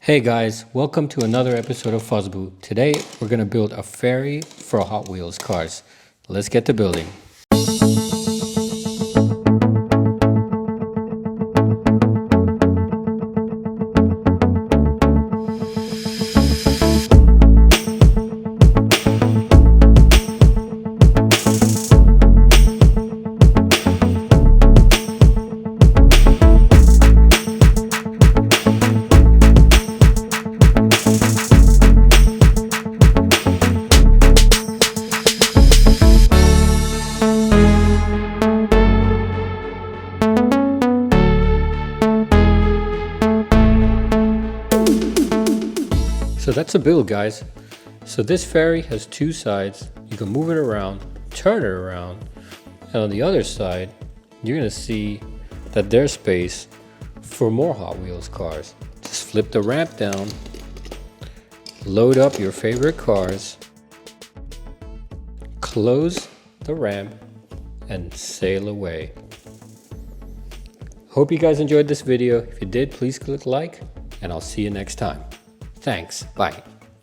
Hey guys, welcome to another episode of Fuzzboot. Today we're going to build a ferry for Hot Wheels cars. Let's get to building. So that's a build, guys. So this ferry has two sides. You can move it around, turn it around, and on the other side, you're gonna see that there's space for more Hot Wheels cars. Just flip the ramp down, load up your favorite cars, close the ramp, and sail away. Hope you guys enjoyed this video. If you did, please click like, and I'll see you next time. Thanks. Bye.